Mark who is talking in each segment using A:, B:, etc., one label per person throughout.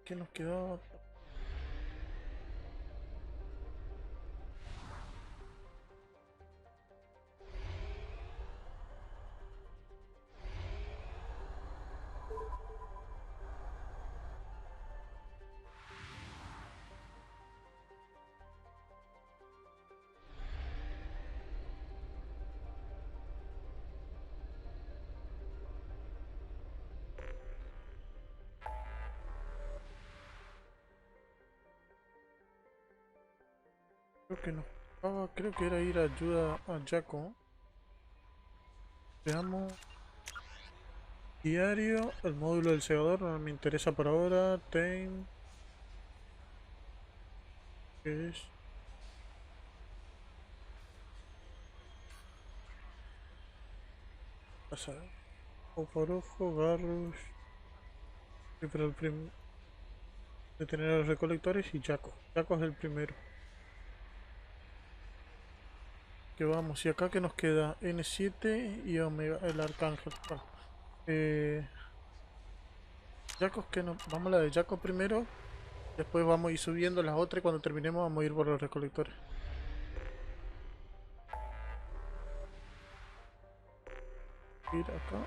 A: ¿Qué nos quedó? Creo que nos tocaba, creo que era ir a ayuda a Jaco. Veamos. Diario, el módulo del segador no me interesa por ahora. Tame, ¿qué es? Pasa. Ojo por ojo, Garrush. Sí, pero el detener a los recolectores y Jaco. Jaco es el primero. Que vamos, y acá que nos queda N7 y Omega, el arcángel. Bueno, Jaco es que no. Vamos a la de Jaco primero. Después vamos a ir subiendo las otras y cuando terminemos vamos a ir por los recolectores. Ir acá.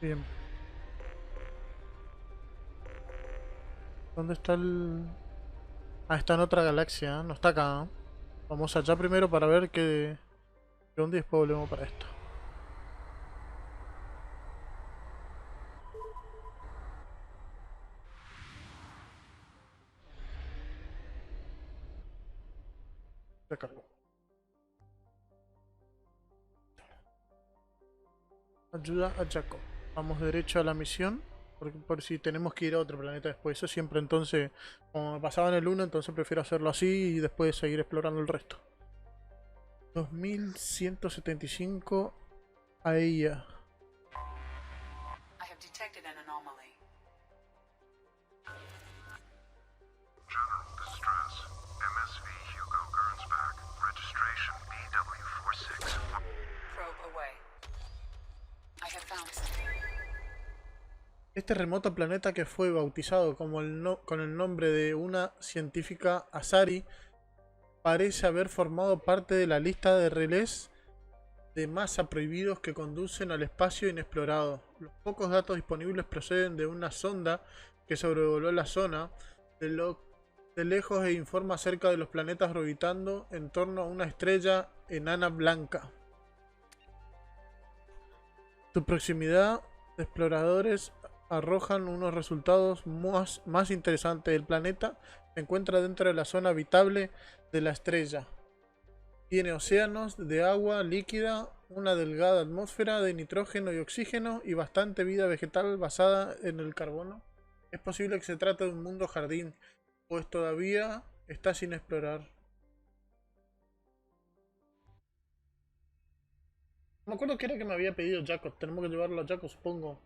A: Bien. ¿Dónde está el...? Ah, está en otra galaxia, ¿eh? No está acá, ¿eh? Vamos allá primero para ver qué onda y después volvemos para esto. Recargo. Ayuda a Jacob. Vamos derecho a la misión. Por si tenemos que ir a otro planeta después. Eso siempre entonces, como me pasaba en el 1, entonces prefiero hacerlo así y después seguir explorando el resto. 2175 Aeia. Este remoto planeta que fue bautizado como con el nombre de una científica Asari parece haber formado parte de la lista de relés de masa prohibidos que conducen al espacio inexplorado. Los pocos datos disponibles proceden de una sonda que sobrevoló la zona de lejos e informa acerca de los planetas orbitando en torno a una estrella enana blanca. Su proximidad de exploradores arrojan unos resultados más interesantes. El planeta se encuentra dentro de la zona habitable de la estrella. Tiene océanos de agua líquida, una delgada atmósfera de nitrógeno y oxígeno y bastante vida vegetal basada en el carbono. Es posible que se trate de un mundo jardín, pues todavía está sin explorar. No me acuerdo que era que me había pedido Jaco. Tenemos que llevarlo a Jaco, supongo.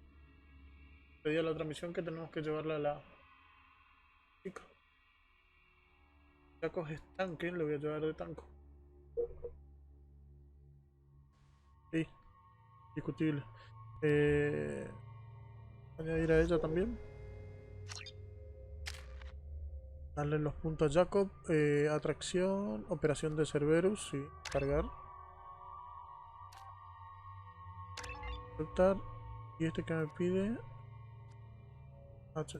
A: Pedí a la otra misión que tenemos que llevarla a la chica. Jaco es tanque, le voy a llevar de tanco. Sí, discutible. Añadir a ella también. Darle los puntos a Jacob. Atracción, operación de Cerberus, sí, cargar. Aceptar. Y este que me pide.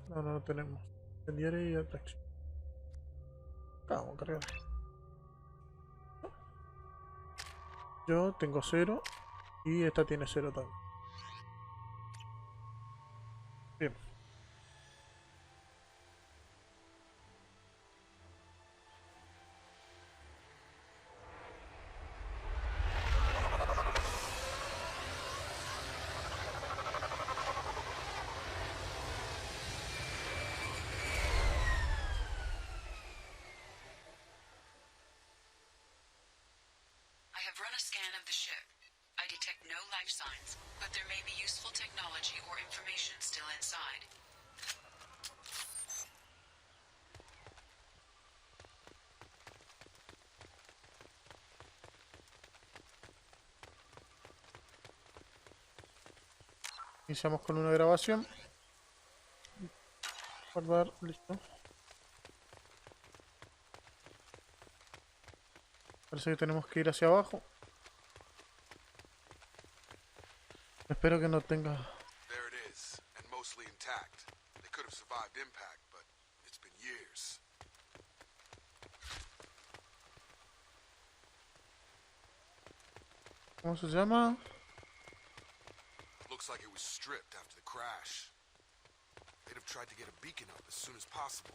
A: No, no tenemos. Incendiaria y atracción. Acá vamos a cargar. Yo tengo 0 y esta tiene 0 también. Bien.
B: I've run a scan of the ship. I detect no life signs, but there may be useful technology or information still inside.
A: Iniciamos con una grabación. Guardar, listo. Parece que tenemos que ir hacia abajo. Espero que no tenga...
C: There it is, and mostly intact. They could have survived impact, but it's been years.
A: ¿Cómo se llama?
C: Looks like it was stripped after the crash. They'd have tried to get a beacon up as soon as possible.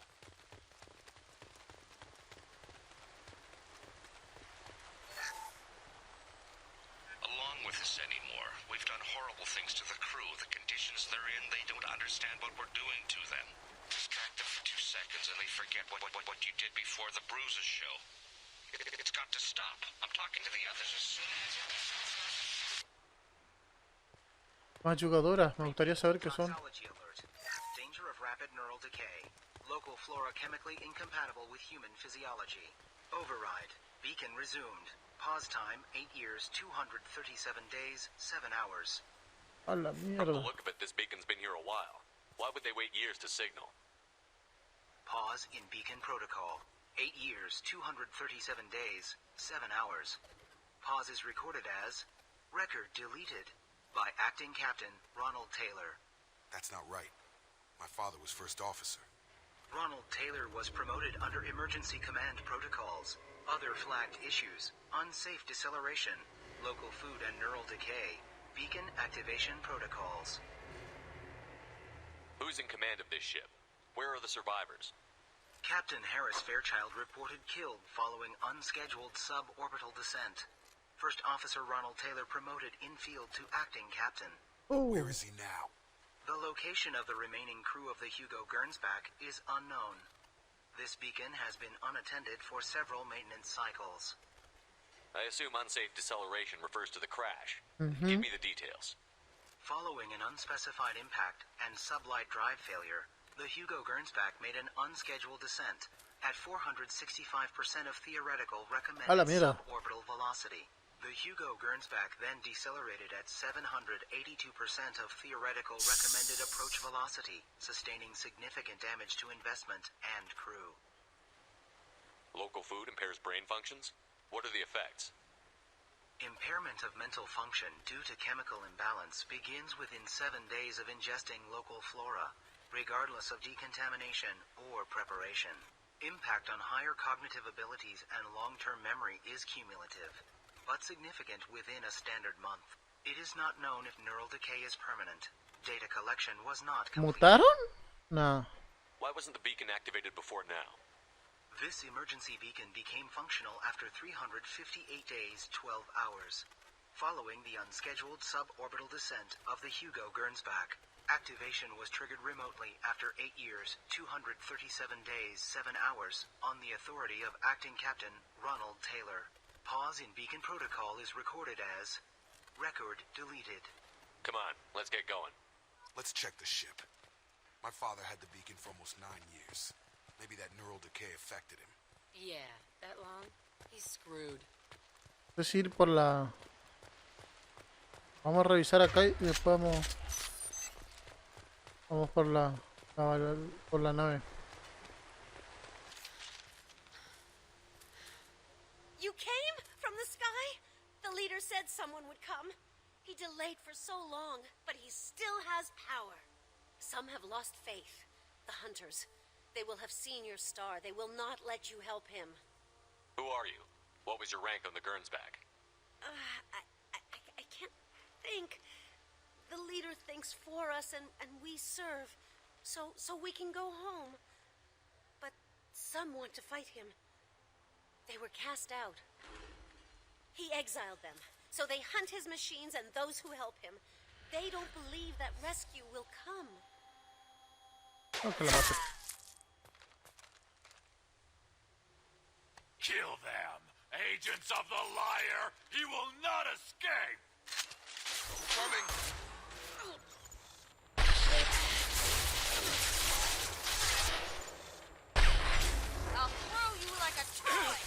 D: Along with us anymore. We've done horrible things to the crew. The conditions they're in, they don't understand what we're doing to them. Distract them for 2 seconds and they forget what you did before the bruises show. It's got to stop. I'm talking to the others as soon as...
A: Más jugadoras, me gustaría saber qué son.
E: Danger of rapid neural decay. Local flora chemically incompatible with human physiology. Override. Beacon resumed. Pause time 8 years, 237 days, 7 hours.
A: A la
F: From the
A: mierda.
F: look of it, this beacon's been here a while. Why would they wait years to signal?
E: Pause in beacon protocol. 8 years, 237 days, 7 hours. Pause is recorded as record deleted by acting captain Ronald Taylor.
C: That's not right. My father was first officer.
E: Ronald Taylor was promoted under emergency command protocols. Other flagged issues: unsafe deceleration, local food and neural decay, beacon activation protocols.
F: Who's in command of this ship? Where are the survivors?
E: Captain Harris Fairchild reported killed following unscheduled suborbital descent. First Officer Ronald Taylor promoted in-field to acting captain.
A: Oh,
C: Where is he now?
E: The location of the remaining crew of the Hugo Gernsback is unknown. This beacon has been unattended for several maintenance cycles.
F: I assume unsafe deceleration refers to the crash. Give me the details.
E: Following an unspecified impact and sublight drive failure, the Hugo Gernsback made an unscheduled descent at 465% of theoretical
A: A la
E: recommended
A: mierda.
E: suborbital velocity. The Hugo Gernsback then decelerated at 782% of theoretical recommended approach velocity, sustaining significant damage to investment and crew.
F: Local food impairs brain functions? What are the effects?
E: Impairment of mental function due to chemical imbalance begins within 7 days of ingesting local flora, regardless of decontamination or preparation. Impact on higher cognitive abilities and long-term memory is cumulative, but significant within a standard month. It is not known if neural decay is permanent. Data collection was not complete.
A: ¿Mutaron? No.
F: Why wasn't the beacon activated before now?
E: This emergency beacon became functional after 358 days, 12 hours, following the unscheduled suborbital descent of the Hugo Gernsback. Activation was triggered remotely after 8 years, 237 days, 7 hours, on the authority of acting captain Ronald Taylor. Pause in beacon protocol is recorded as record deleted.
F: Come on, let's get going.
C: Let's check the ship. My father had the beacon for almost 9 years. Maybe that neural decay affected him.
B: Yeah, that long? He's screwed.
A: Es ir por la... Vamos a revisar acá y después vamos... Vamos por por la nave.
G: You came from the sky? The leader said someone would come. He delayed for so long, but he still has power. Some have lost faith. The hunters. They will have seen your star. They will not let you help him.
F: Who are you? What was your rank on the Gernsback?
G: I can't think. The leader thinks for us and we serve. So we can go home. But some want to fight him. They were cast out. He exiled them. So they hunt his machines and those who help him. They don't believe that rescue will come.
A: Okay, la mato.
D: Kill them, Agents of the liar, he will not escape!
C: Coming!
G: I'll throw you like a toy.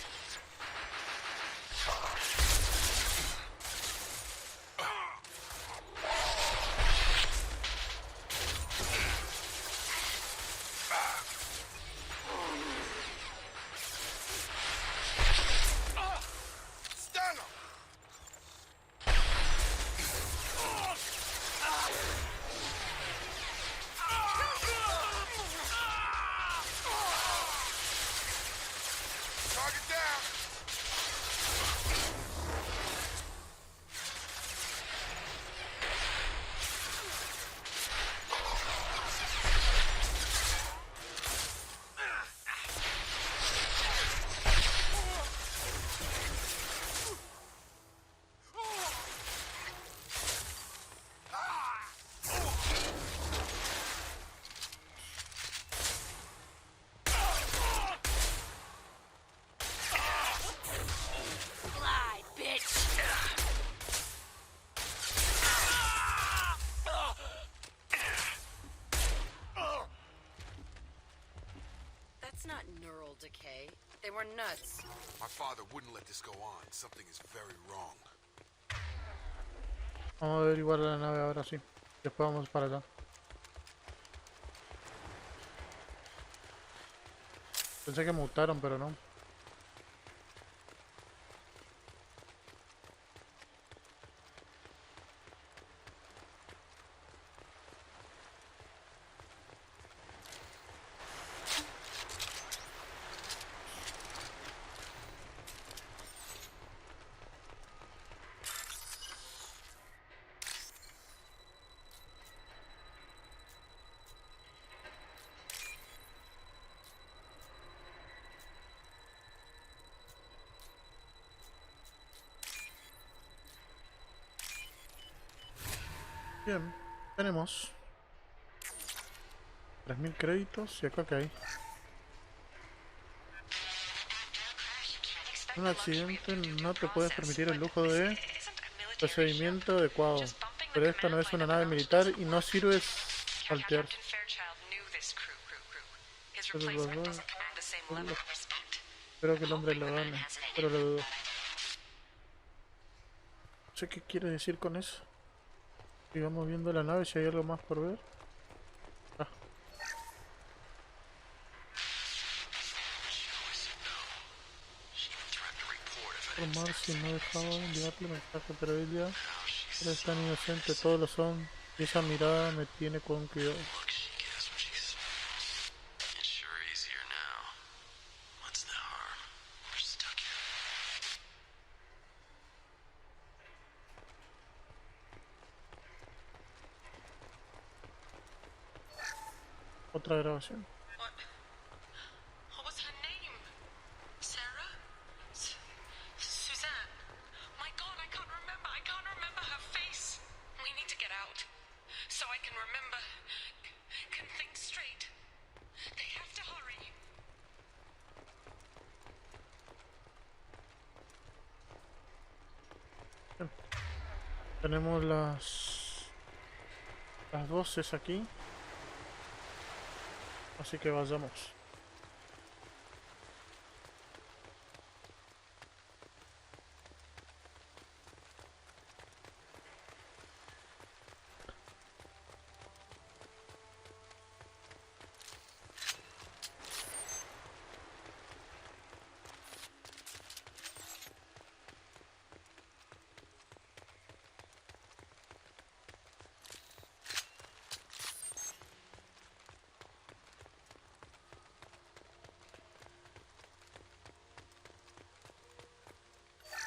C: Stun him! Target down!
G: Fly, bitch. That's not neural decay. They were nuts.
C: My father wouldn't let this go on. Something is very wrong.
A: Vamos a averiguar la nave ahora sí. Después vamos para allá. Pensé que mutaron, pero no. Bien, tenemos 3000 créditos y acá que hay. En un accidente no te puedes permitir el lujo de procedimiento adecuado, pero esta no es una nave militar y no sirve saltear. Espero que el hombre lo gane, pero lo dudo. No sé qué quiere decir con eso. Sigamos viendo la nave si hay algo más por ver. Ah. Formar si no dejaba enviarle mensaje, pero ella es tan inocente, todos lo son. Y esa mirada me tiene con cuidado. Otra grabación.
B: What was her name? Sarah? Suzanne? My God, I can't remember. I can't remember her face. We need to get out. So I can remember. Can think straight. They have to hurry.
A: Tenemos las voces aquí. Así que vayamos.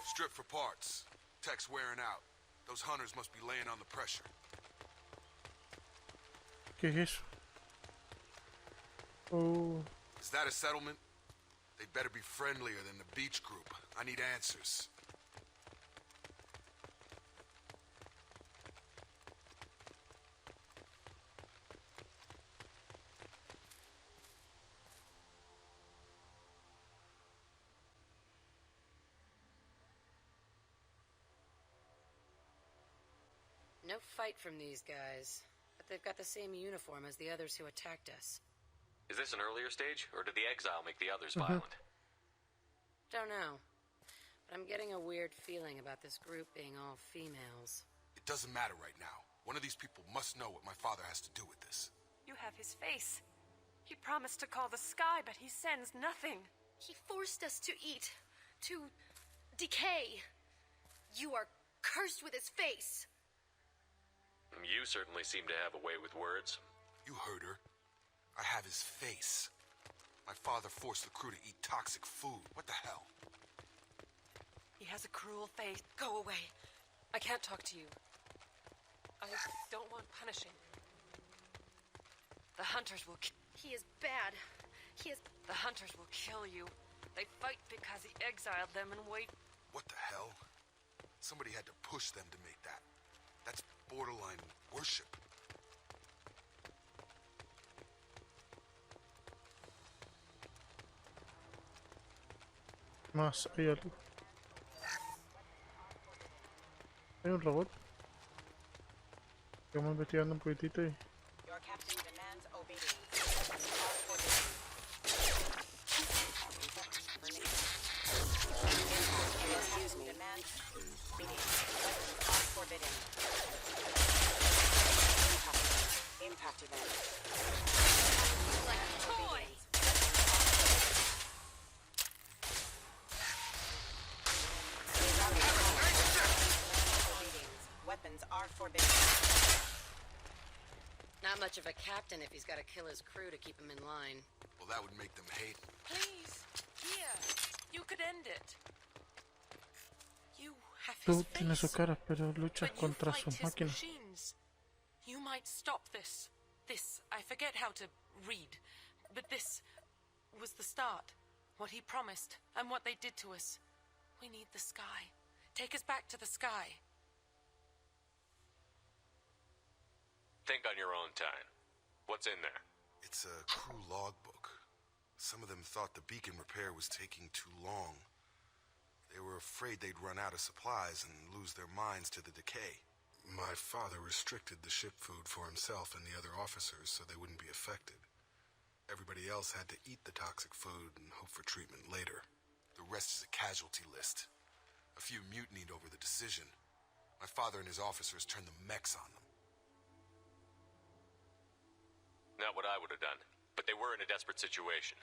C: Strip for parts. Tech's wearing out. Those hunters must be laying on the pressure.
A: ¿Qué es eso? Oh,
C: Is that a settlement? They'd better be friendlier than the beach group. I need answers.
H: No fight from these guys, but they've got the same uniform as the others who attacked us.
F: Is this an earlier stage, or did the exile make the others violent?
H: Don't know, but I'm getting a weird feeling about this group being all females.
C: It doesn't matter right now. One of these people must know what my father has to do with this.
B: You have his face. He promised to call the sky, but he sends nothing.
G: He forced us to eat, to decay. You are cursed with his face.
F: You certainly seem to have a way with words.
C: You heard her. I have his face. My father forced the crew to eat toxic food. What the hell?
B: He has a cruel face. Go away. I can't talk to you. I don't want punishing. The hunters will
G: He is bad. He is...
B: The hunters will kill you. They fight because he exiled them and wait.
C: What the hell? Somebody had to push them to make that. That's borderline worship.
A: Más, hay algo. Hay un robot. Estamos investigando un poquitito y...
I: Your captain demands obedience. All forbidden. Excuse me. Demands obedience. All forbidden. Impact event.
G: like a toy.
I: Weapons are forbidden.
H: Not much of a captain if he's got to kill his crew to keep him in line.
C: Well, that would make them hate.
B: Please, here. You could end it. You have
A: Tú
B: his
A: tienes su
B: face.
A: cara, pero luchas
B: But you
A: contra
B: fight
A: sus
B: his
A: máquinas.
B: machines. You might stop this. This, I forget how to read, but this was the start. What he promised, and what they did to us. We need the sky. Take us back to the sky.
F: Think on your own time. What's in there?
C: It's a crew logbook. Some of them thought the beacon repair was taking too long. They were afraid they'd run out of supplies and lose their minds to the decay. My father restricted the ship food for himself and the other officers so they wouldn't be affected. Everybody else had to eat the toxic food and hope for treatment later. The rest is a casualty list. A few mutinied over the decision. My father and his officers turned the mechs on them.
F: Not what I would have done, but they were in a desperate situation.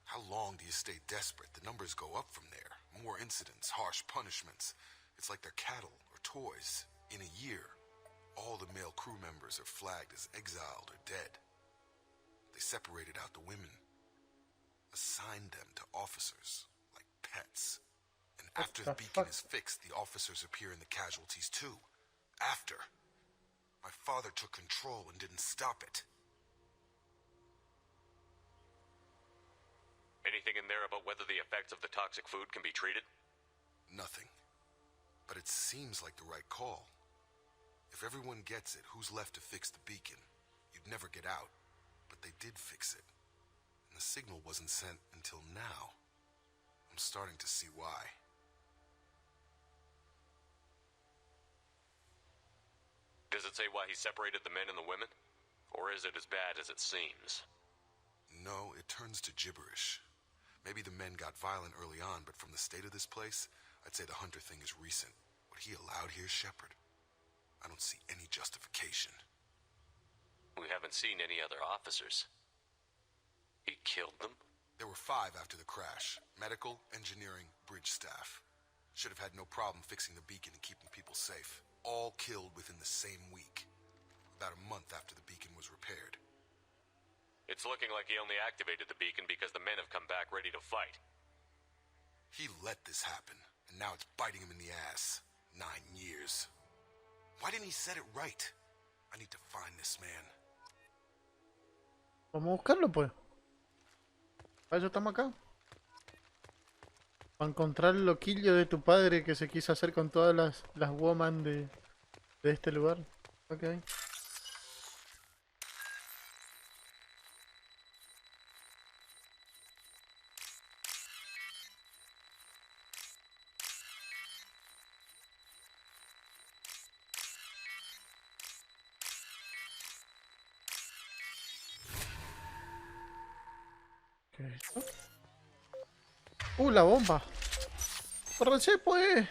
C: How long do you stay desperate? The numbers go up from there. More incidents, harsh punishments. It's like they're cattle or toys. In a year, all the male crew members are flagged as exiled or dead. They separated out the women, assigned them to officers, like pets. And after the beacon is fixed, the officers appear in the casualties too. After. My father took control and didn't stop it.
F: Anything in there about whether the effects of the toxic food can be treated?
C: Nothing. But it seems like the right call. If everyone gets it, who's left to fix the beacon? You'd never get out. But they did fix it. And the signal wasn't sent until now. I'm starting to see why.
F: Does it say why he separated the men and the women? Or is it as bad as it seems?
C: No, it turns to gibberish. Maybe the men got violent early on, but from the state of this place, I'd say the Hunter thing is recent. What he allowed here, Shepard, I don't see any justification.
F: We haven't seen any other officers. He killed them?
C: There were 5 after the crash. Medical, engineering, bridge staff. Should have had no problem fixing the beacon and keeping people safe. All killed within the same week. About a month after the beacon was repaired.
F: It's looking like he only activated the beacon because the men have come back ready to fight.
C: He let this happen, and now it's biting him in the ass. 9 years. Why didn't he set it right? I need to find this man.
A: Vamos a buscarlo, pues. Para eso estamos acá. Para encontrar el loquillo de tu padre que se quiso hacer con todas las woman de este lugar. Ok. esto? La bomba. ¡Córranse, pues!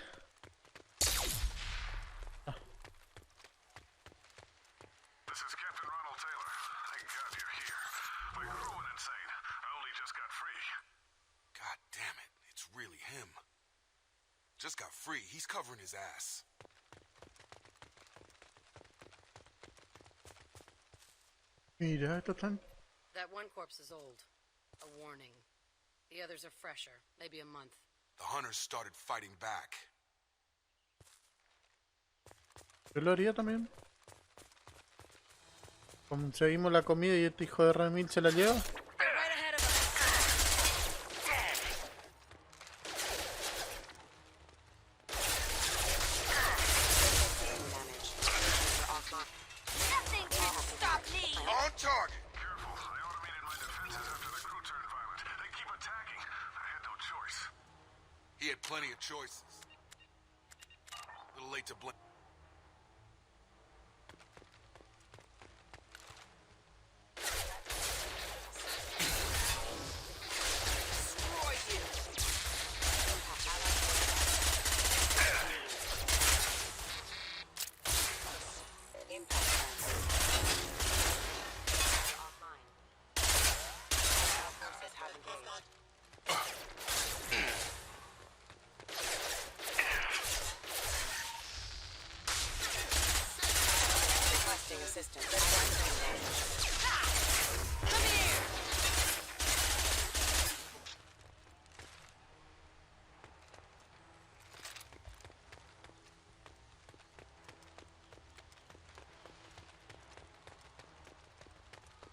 C: This is Captain Ronald Taylor. Thank God you're here. My crew went insane. I only just got free. God damn it. It's really him. Just got free. He's covering his ass.
A: Mira, esto tan...
H: That one corpse is old. A warning. The others are fresher. Maybe a month.
C: The hunters started fighting back.
A: Yo lo haría también. Conseguimos la comida y este hijo de Ramil se la lleva.
H: They're right ahead of us.
G: Nothing can stop me!
C: On target! Careful. I automated my defenses after the crew turned violent. They keep attacking. I had no choice. He had plenty of choices. A little late to blame.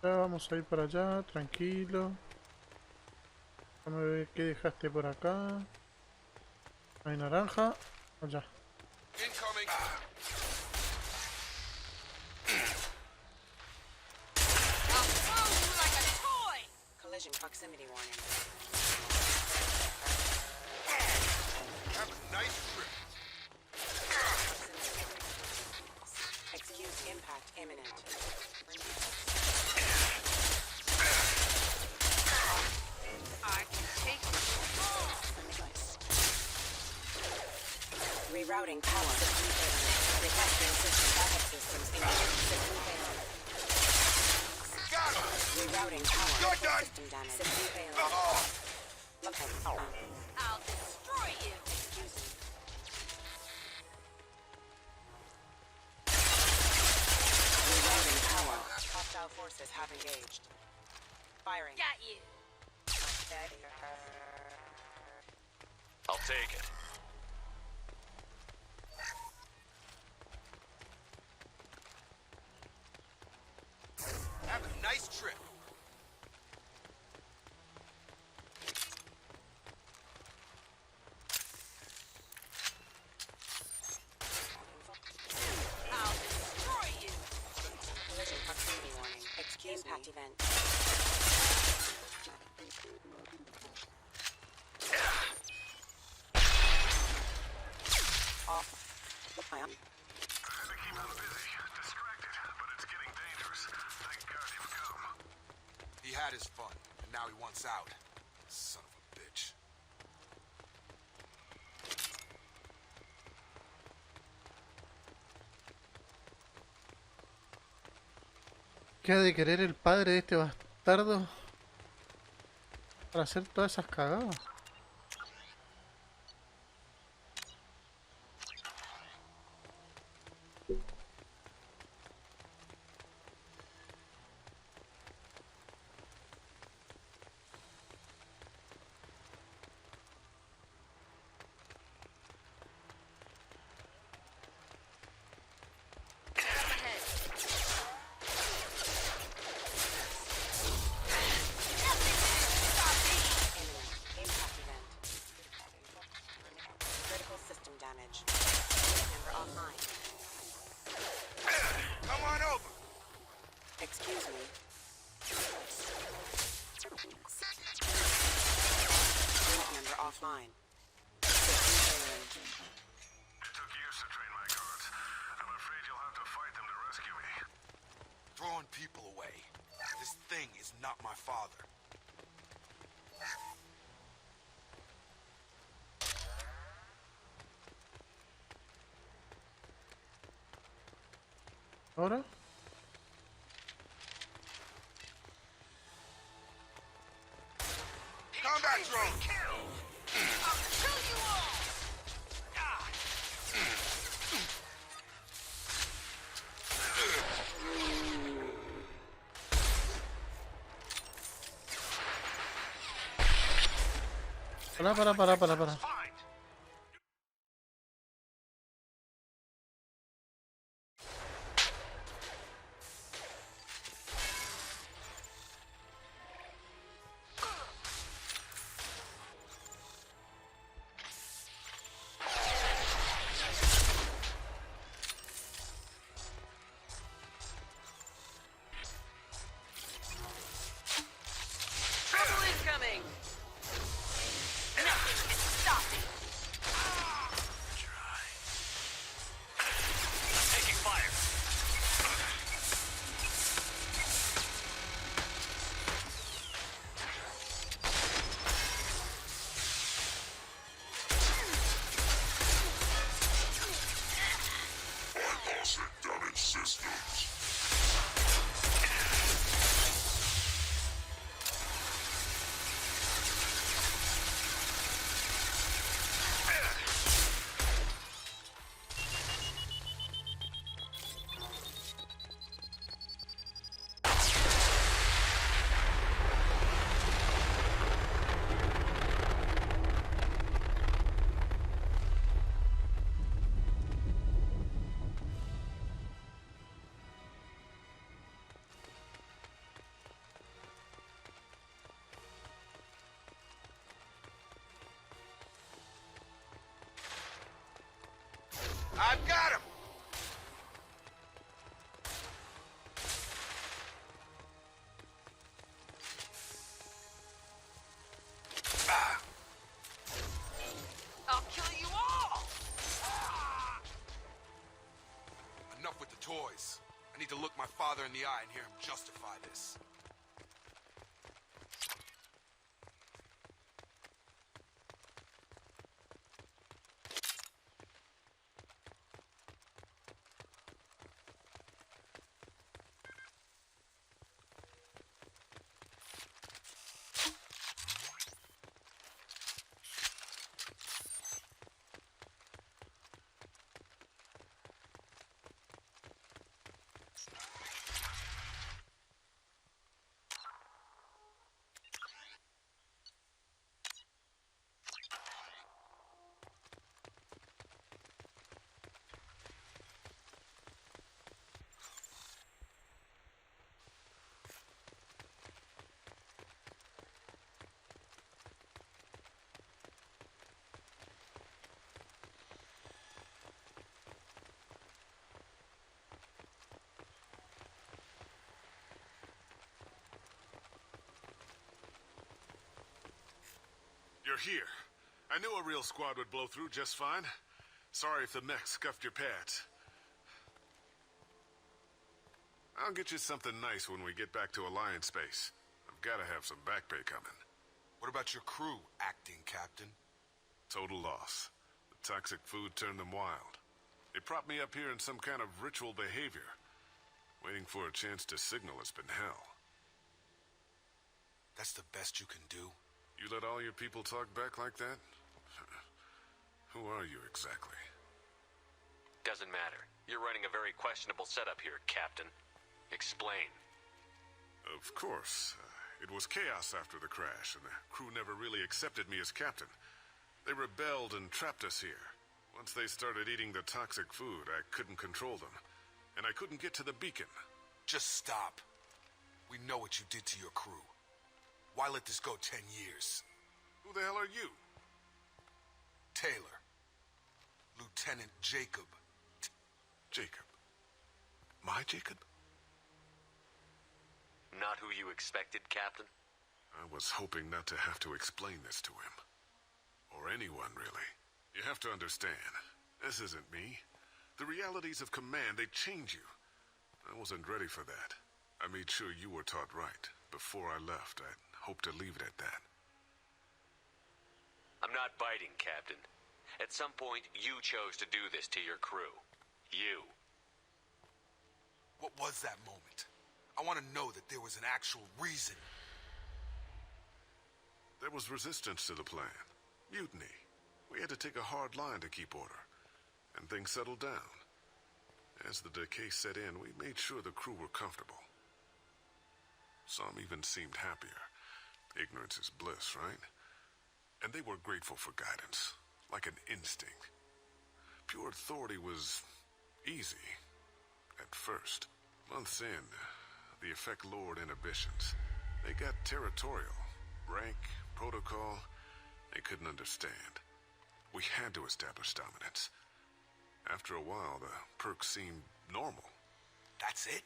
A: Ya vamos a ir para allá, tranquilo. Déjame ver qué dejaste por acá. Hay naranja. Allá.
C: Incoming!
G: I'll throw you like a toy!
I: Collision proximity warning.
C: Have a nice trip.
I: Excuse impact imminent.
G: I can take you.
I: Rerouting power. Detecting system backup systems in
C: Got him!
I: rerouting power.
C: You're done!
I: System damage. System failure.
C: Oh!
G: I'll destroy you!
I: Excuse me. Rerouting power. Hostile forces have engaged. Firing.
G: Got you!
F: I'll take it.
C: Have a nice trip.
G: I'll destroy you!
I: Collision proximity warning. Excuse impact event. Off.
C: I had to keep him busy, distracted, but it's getting dangerous. Thank God you've come. He had his fun, and now he wants out. Son of a bitch.
A: ¿Qué ha de querer el padre de este bastardo para hacer todas esas cagadas?
I: Impact event. Critical system damage. Member offline.
C: Come on over.
I: Excuse me. Group member offline. System failing.
C: It took years to train my guards. I'm afraid you'll have to fight them to rescue me. Throwing people away. This thing is not my father.
A: ¿Ahora?
C: Combat drone!
A: Para.
H: Trouble incoming! Nothing can stop me!
F: Taking fire.
C: I've got him!
B: I'll kill you all!
C: Enough with the toys. I need to look my father in the eye and hear him justify this.
J: You're here. I knew a real squad would blow through just fine. Sorry if the mech scuffed your pads. I'll get you something nice when we get back to Alliance Space. I've gotta have some back pay coming.
C: What about your crew, acting captain?
J: Total loss. The toxic food turned them wild. They propped me up here in some kind of ritual behavior. Waiting for a chance to signal has been hell.
C: That's the best you can do?
J: You let all your people talk back like that? Who are you exactly?
F: Doesn't matter. You're running a very questionable setup here, Captain. Explain.
J: Of course. It was chaos after the crash, and the crew never really accepted me as captain. They rebelled and trapped us here. Once they started eating the toxic food, I couldn't control them. And I couldn't get to the beacon.
C: Just stop. We know what you did to your crew. Why let this go 10 years?
J: Who the hell are you?
C: Taylor. Lieutenant Jacob.
J: Jacob. My Jacob?
F: Not who you expected, Captain?
J: I was hoping not to have to explain this to him. Or anyone, really. You have to understand, this isn't me. The realities of command, they change you. I wasn't ready for that. I made sure you were taught right. Before I left, I'd hoped to leave it at that.
F: I'm not biting, Captain. At some point, you chose to do this to your crew. You.
C: What was that moment? I want to know that there was an actual reason.
J: There was resistance to the plan. Mutiny. We had to take a hard line to keep order. And things settled down. As the decay set in, we made sure the crew were comfortable. Some even seemed happier. Ignorance is bliss, right? And they were grateful for guidance, like an instinct. Pure authority was easy, at first. Months in, the effect lowered inhibitions. They got territorial. Rank, protocol, they couldn't understand. We had to establish dominance. After a while, the perks seemed normal.
C: That's it?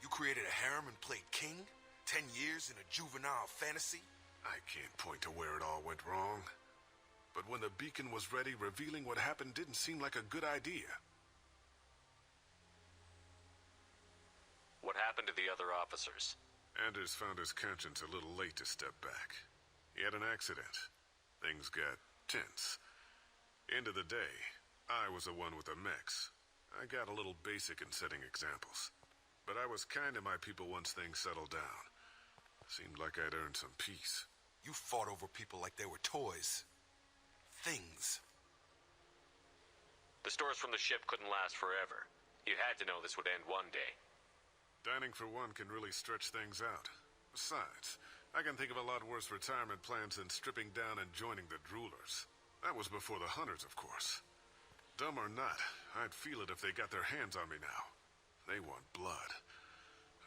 C: You created a harem and played king? 10 years in a juvenile fantasy?
J: I can't point to where it all went wrong. But when the beacon was ready, revealing what happened didn't seem like a good idea.
F: What happened to the other officers?
J: Anders found his conscience a little late to step back. He had an accident. Things got tense. End of the day, I was the one with the mechs. I got a little basic in setting examples. But I was kind to my people once things settled down. Seemed like I'd earned some peace.
C: You fought over people like they were toys. Things.
F: The stores from the ship couldn't last forever. You had to know this would end one day.
J: Dining for one can really stretch things out. Besides, I can think of a lot worse retirement plans than stripping down and joining the droolers. That was before the hunters, of course. Dumb or not, I'd feel it if they got their hands on me now. They want blood.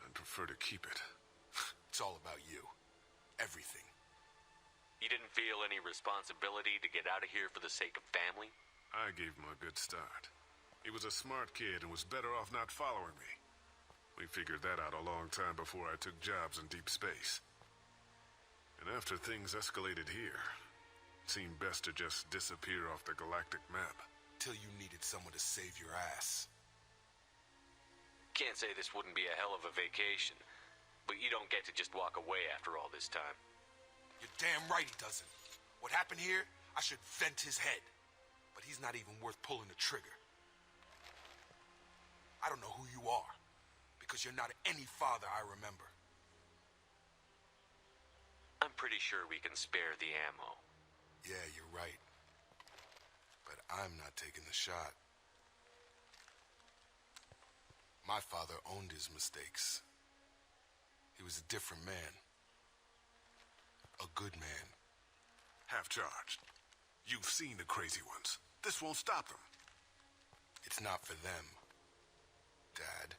J: I'd prefer to keep it.
C: It's all about you. Everything.
F: You didn't feel any responsibility to get out of here for the sake of family?
J: I gave him a good start. He was a smart kid and was better off not following me. We figured that out a long time before I took jobs in deep space. And after things escalated here, it seemed best to just disappear off the galactic map.
C: Till you needed someone to save your ass.
F: Can't say this wouldn't be a hell of a vacation, but you don't get to just walk away after all this time.
C: You're damn right he doesn't. What happened here, I should vent his head. But he's not even worth pulling the trigger. I don't know who you are, because you're not any father I remember.
F: I'm pretty sure we can spare the ammo.
C: Yeah, you're right. But I'm not taking the shot. My father owned his mistakes. He was a different man. A good man.
J: Half-charged. You've seen the crazy ones. This won't stop them.
C: It's not for them, Dad.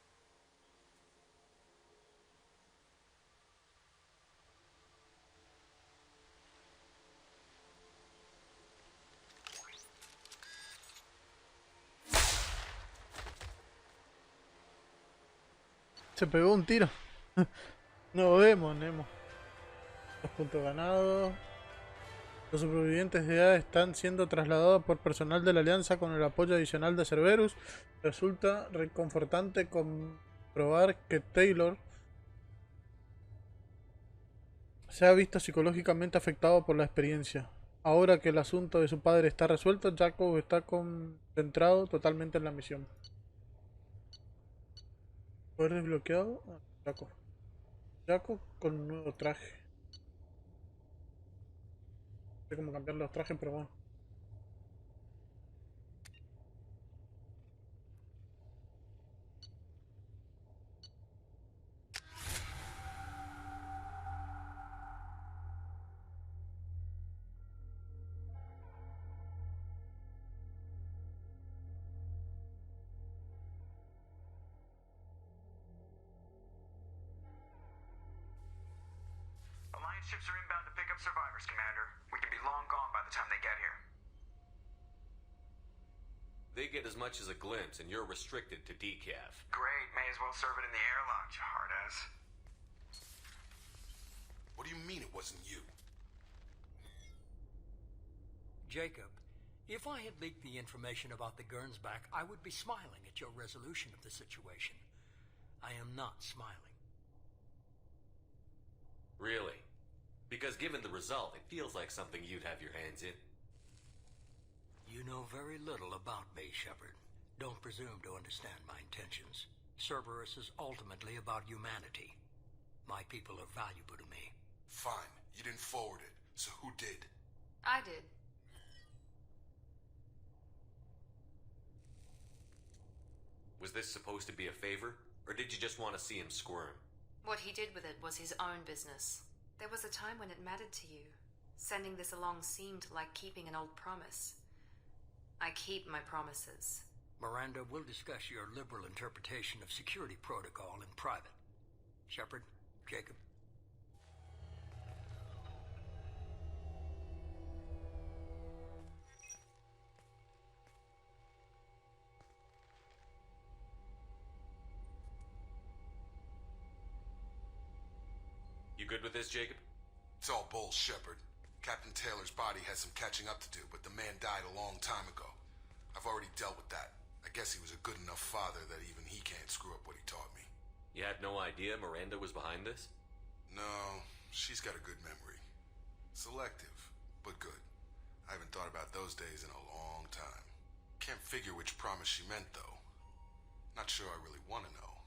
A: Se pegó un tiro. No vemos, Nemo. 2 puntos ganados. Los supervivientes de Aeia están siendo trasladados por personal de la Alianza con el apoyo adicional de Cerberus. Resulta reconfortante comprobar que Taylor se ha visto psicológicamente afectado por la experiencia. Ahora que el asunto de su padre está resuelto, Jacob está concentrado totalmente en la misión. Poder desbloqueado. Jacob. Jacob con un nuevo traje. No sé cómo cambiar los trajes, pero bueno.
K: Alliance ships are inbound to pick up survivors, Commander. We can be long gone by the time they get here.
F: They get as much as a glimpse, and you're restricted to decaf.
K: Great, may as well serve it in the airlock, you hard ass.
C: What do you mean it wasn't you?
L: Jacob, if I had leaked the information about the Gernsback, I would be smiling at your resolution of the situation. I am not smiling.
F: Really? Because given the result, it feels like something you'd have your hands in.
L: very little about me, Shepard. Don't presume to understand my intentions. Cerberus is ultimately about humanity. My people are valuable to me.
C: Fine. You didn't forward it. So who did?
H: I did.
F: Was this supposed to be a favor, or did you just want to see him squirm?
H: What he did with it was his own business. There was a time when it mattered to you. Sending this along seemed like keeping an old promise. I keep my promises.
L: Miranda, we'll discuss your liberal interpretation of security protocol in private. Shepard, Jacob.
F: You good with this, Jacob?
C: It's all bull, Shepard. Captain Taylor's body has some catching up to do, but the man died a long time ago. I've already dealt with that. I guess he was a good enough father that even he can't screw up what he taught me.
F: You had no idea Miranda was behind this?
C: No, she's got a good memory. Selective, but good. I haven't thought about those days in a long time. Can't figure which promise she meant, though. Not sure I really want to know.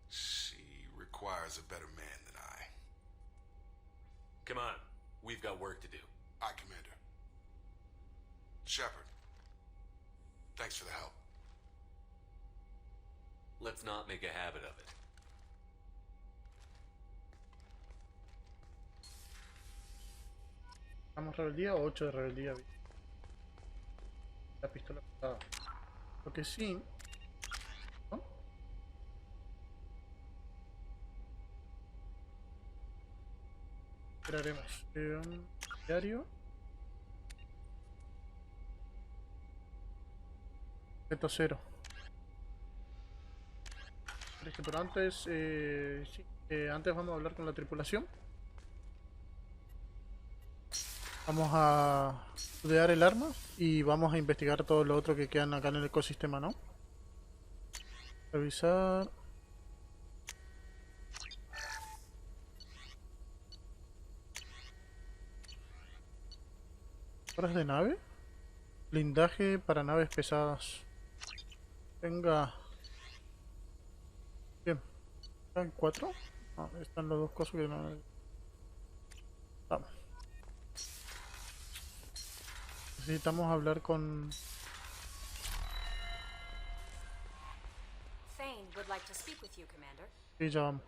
C: She requires a better man than I.
F: Come on, we've got work to do.
C: Aye, Commander. Shepard, thanks for the help.
F: Let's not make a habit of it.
A: ¿Estamos rebeldía o 8 de rebeldía? La pistola pesada. Lo que sí... ¿no? Esperaremos. Diario. Reto 0. Pero antes... sí, antes vamos a hablar con la tripulación. Vamos a estudiar el arma y vamos a investigar todo lo otro que quedan acá en el ecosistema, ¿no? Revisar. Horas de nave. Blindaje para naves pesadas. Venga. Bien. ¿Están 4? Ah, están los dos cosas que no... Vamos. Necesitamos hablar con...
I: Thane would like to speak with you, Commander.
A: Sí, ya vamos.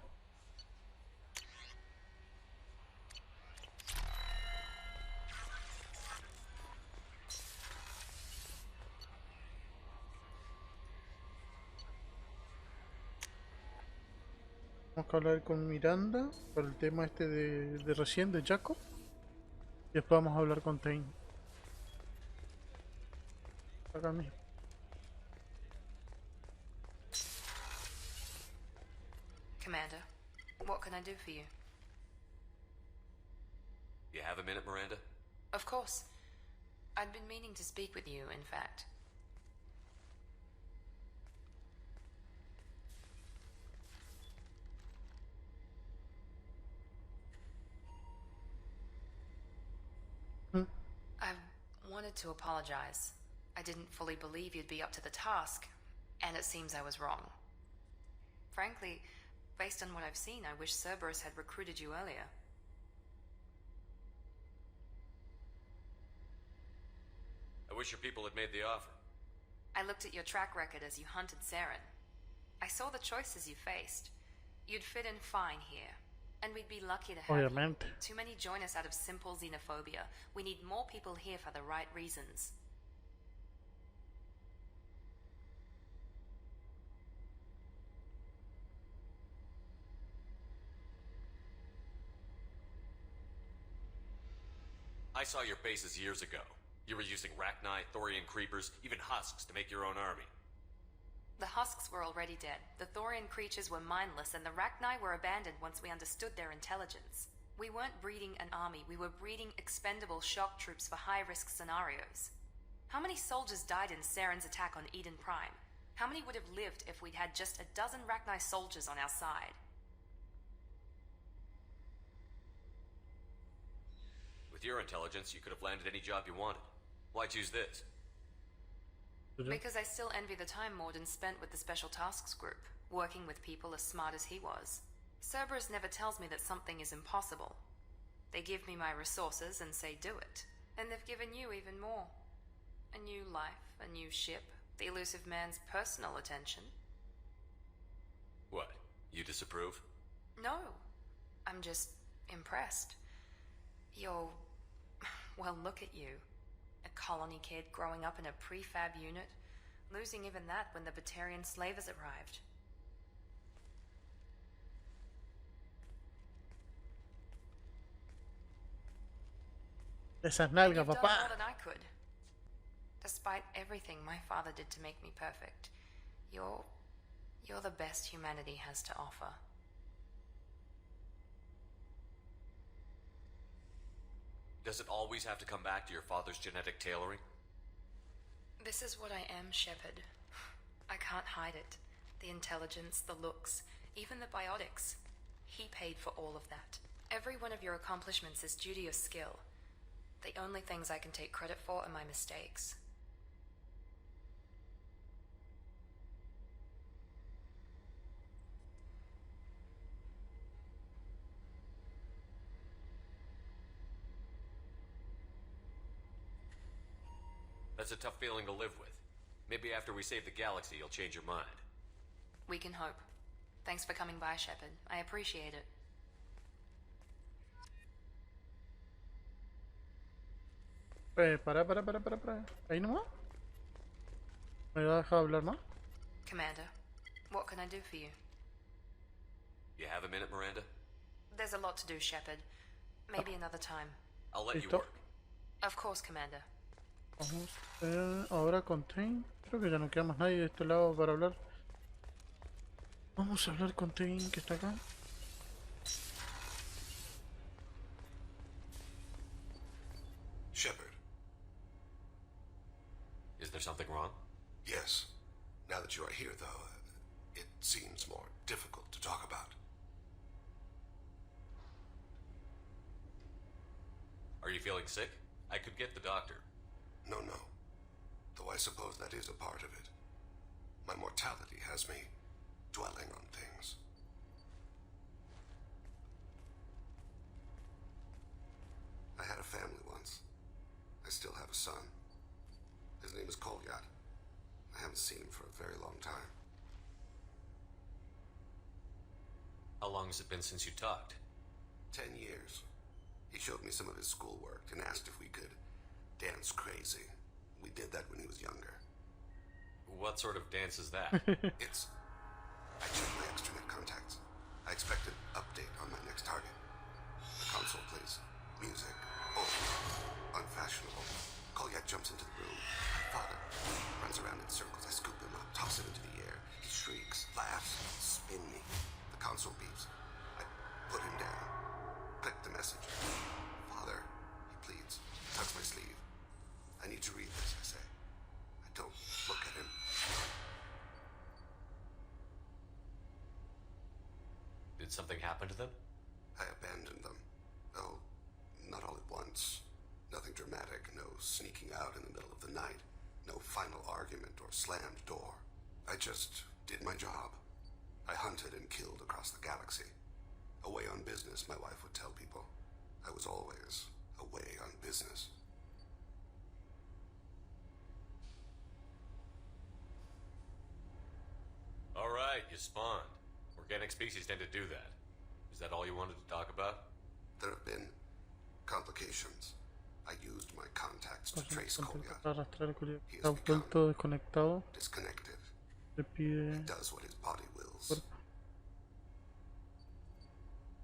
A: Tenemos que hablar con Miranda por el tema este de recién, de Jacob. Y después vamos a hablar con Thane. Acá mismo.
H: Commander, what can I do for you?
F: You have a minute, Miranda?
H: Of course. I'd been meaning to speak with you, in fact. I wanted to apologize. I didn't fully believe you'd be up to the task, and it seems I was wrong. Frankly, based on what I've seen, I wish Cerberus had recruited you earlier.
F: I wish your people had made the offer.
H: I looked at your track record as you hunted Saren. I saw the choices you faced. You'd fit in fine here, and we'd be lucky to have you.
A: Obviamente.
H: Too many join us out of simple xenophobia. We need more people here for the right reasons.
F: I saw your bases years ago. You were using Rachni, Thorian creepers, even husks to make your own army.
H: The husks were already dead. The Thorian creatures were mindless, and the Rachni were abandoned once we understood their intelligence. We weren't breeding an army, we were breeding expendable shock troops for high-risk scenarios. How many soldiers died in Saren's attack on Eden Prime? How many would have lived if we'd had just a dozen Rachni soldiers on our side?
F: With your intelligence, you could have landed any job you wanted. Why choose this?
H: Because I still envy the time Morden spent with the Special Tasks Group, working with people as smart as he was. Cerberus never tells me that something is impossible. They give me my resources and say do it. And they've given you even more. A new life, a new ship, the elusive man's personal attention.
F: What? You disapprove?
H: No. I'm just impressed. You're... well, look at you. A colony kid growing up in a prefab unit, losing even that when the Batarian slavers arrived.
A: Esas nalgas,
H: You've done
A: papá.
H: more than I could. Despite everything my father did to make me perfect, you're the best humanity has to offer.
F: Does it always have to come back to your father's genetic tailoring?
H: This is what I am, Shepard. I can't hide it. The intelligence, the looks, even the biotics. He paid for all of that. Every one of your accomplishments is due to your skill. The only things I can take credit for are my mistakes.
F: That's a tough feeling to live with. Maybe after we save the galaxy, you'll change your mind.
H: We can hope. Thanks for coming by, Shepard. I appreciate it.
A: Para. Ahí nomás. ¿Me va a dejar hablar más?
H: Commander, what can I do for you?
F: You have a minute, Miranda?
H: There's a lot to do, Shepard. Maybe another time.
F: I'll let you
A: ¿Listo?
F: work.
H: Of course, Commander.
A: Vamos a ver ahora con Tain. Creo que ya no queda más nadie de este lado para hablar. Vamos a hablar con Tain, que está acá.
C: Shepard.
F: Is there something wrong?
C: Yes. Now that you are here, though, it seems more difficult to talk about.
F: Are you feeling sick? I could get the doctor.
C: No. Though I suppose that is a part of it. My mortality has me dwelling on things. I had a family once. I still have a son. His name is Kolyat. I haven't seen him for a very long time.
F: How long has it been since you talked?
C: 10 years. He showed me some of his schoolwork and asked if we could dance crazy. We did that when he was younger.
F: What sort of dance is that?
C: It's... I checked my extranet contacts. I expect an update on my next target. The console plays music. Old. Unfashionable. Kolyat jumps into the room. My father runs around in circles. I scoop him up, toss him into the air. He shrieks, laughs, spin me. The console beeps. I put him down. Click the message. Father, he pleads. Tugs my sleeve. I need to read this, I say. I don't look at him.
F: Did something happen to them?
C: I abandoned them. Oh, not all at once. Nothing dramatic, no sneaking out in the middle of the night, no final argument or slammed door. I just did my job. I hunted and killed across the galaxy. Away on business, my wife would tell people. I was always away on business.
F: All right, you spawned. Organic species tend to do that. Is that all you wanted to talk about?
C: There have been complications. I used my contacts to trace Kolyat.
A: Para arrastrar a Kolyat.
C: He
A: Está
C: has become
A: vuelto desconectado.
C: disconnected.
A: Le pide...
C: He does what his body wills.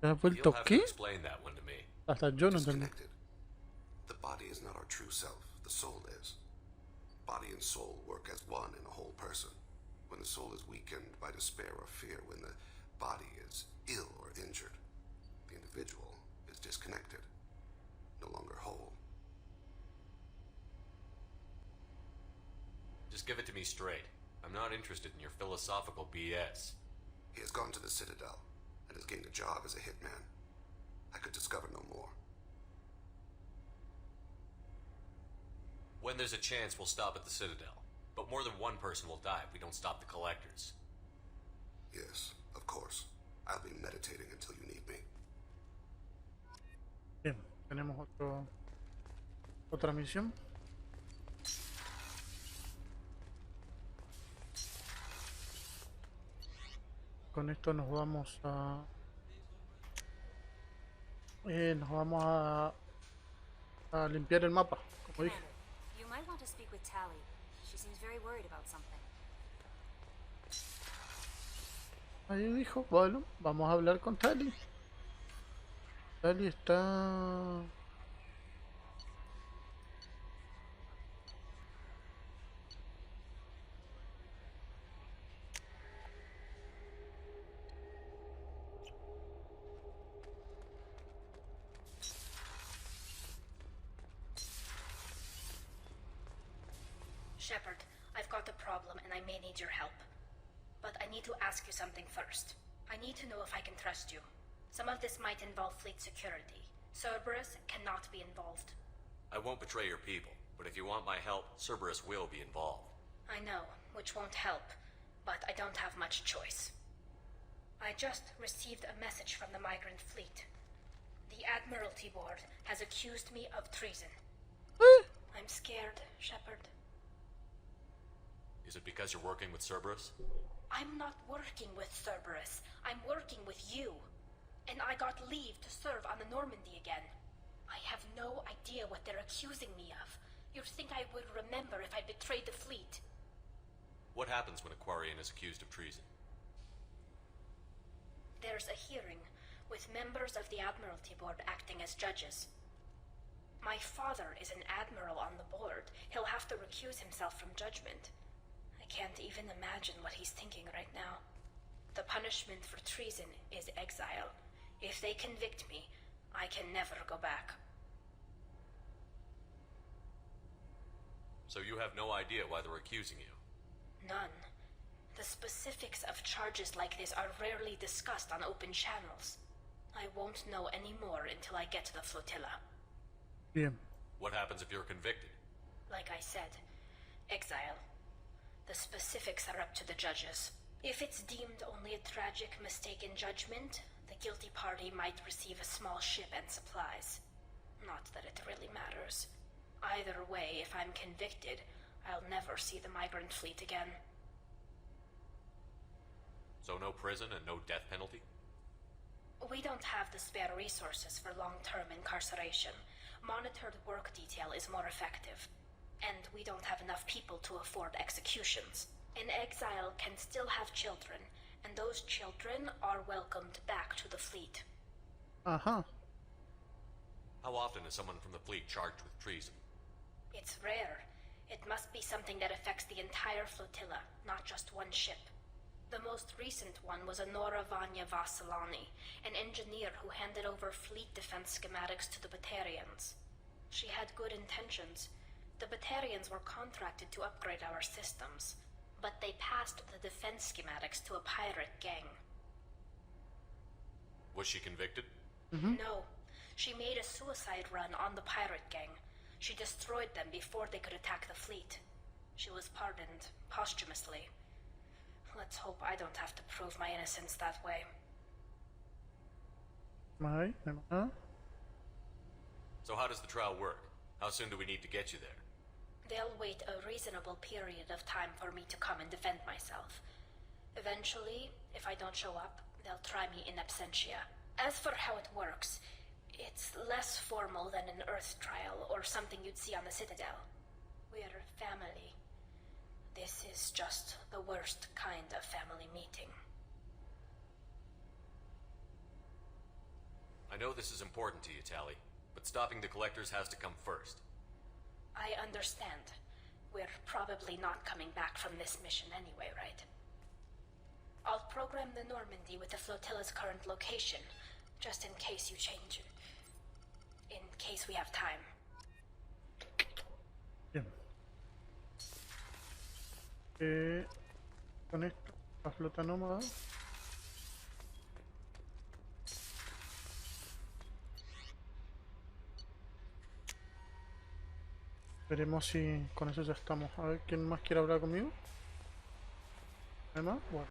A: ¿Te has vuelto
F: You'll have to
A: qué?
F: explain that one to me.
A: Hasta yo no entendí.
C: Disconnected. The body is not our true self. The soul is. Body and soul work as one in a whole person. When the soul is weakened by despair or fear, when the body is ill or injured, the individual is disconnected, no longer whole.
F: Just give it to me straight. I'm not interested in your philosophical BS.
C: He has gone to the Citadel and has gained a job as a hitman. I could discover no more.
F: When there's a chance, we'll stop at the Citadel. But more than one person will die if we don't stop the collectors.
C: Yes, of course. I'll be meditating until you need me.
A: Bien, tenemos otra misión. Con esto nos vamos a limpiar el mapa, como dije.
M: You might want to speak with Tally. She seems very worried about something.
A: Ahí dijo, bueno, vamos a hablar con Tally. Tally está...
N: Shepard, I've got a problem and I may need your help. But I need to ask you something first. I need to know if I can trust you. Some of this might involve fleet security. Cerberus cannot be involved.
F: I won't betray your people, but if you want my help, Cerberus will be involved.
N: I know, which won't help, but I don't have much choice. I just received a message from the migrant fleet. The Admiralty Board has accused me of treason. I'm scared, Shepard.
F: Is it because you're working with Cerberus?
N: I'm not working with Cerberus. I'm working with you. And I got leave to serve on the Normandy again. I have no idea what they're accusing me of. You'd think I would remember if I betrayed the fleet.
F: What happens when a Quarian is accused of treason?
N: There's a hearing, with members of the Admiralty Board acting as judges. My father is an admiral on the board. He'll have to recuse himself from judgment. I can't even imagine what he's thinking right now. The punishment for treason is exile. If they convict me, I can never go back.
F: So you have no idea why they're accusing you?
N: None. The specifics of charges like this are rarely discussed on open channels. I won't know any more until I get to the flotilla.
A: Bien.
F: What happens if you're convicted?
N: Like I said, exile. The specifics are up to the judges. If it's deemed only a tragic mistake in judgment, the guilty party might receive a small ship and supplies. Not that it really matters. Either way, if I'm convicted, I'll never see the migrant fleet again.
F: So no prison and no death penalty?
N: We don't have the spare resources for long-term incarceration. Monitored work detail is more effective. And we don't have enough people to afford executions. An exile can still have children, and those children are welcomed back to the fleet.
A: Uh-huh.
F: How often is someone from the fleet charged with treason?
N: It's rare. It must be something that affects the entire flotilla, not just one ship. The most recent one was Honora Vanya Vassilani, an engineer who handed over fleet defense schematics to the Batarians. She had good intentions. The Batarians were contracted to upgrade our systems, but they passed the defense schematics to a pirate gang.
F: Was she convicted?
N: No. She made a suicide run on the pirate gang. She destroyed them before they could attack the fleet. She was pardoned posthumously. Let's hope I don't have to prove my innocence that way.
F: So how does the trial work? How soon do we need to get you there?
N: They'll wait a reasonable period of time for me to come and defend myself. Eventually, if I don't show up, they'll try me in absentia. As for how it works, it's less formal than an Earth trial or something you'd see on the Citadel. We're family. This is just the worst kind of family meeting.
F: I know this is important to you, Tally, but stopping the collectors has to come first.
N: I understand. We're probably not coming back from this mission anyway, right? I'll program the Normandy with the flotilla's current location, just in case you change it. In case we have time.
A: Bien. Con esto, la flota nómada. Veremos si con eso ya estamos. A ver, ¿quién más quiere hablar conmigo? ¿Además? Bueno.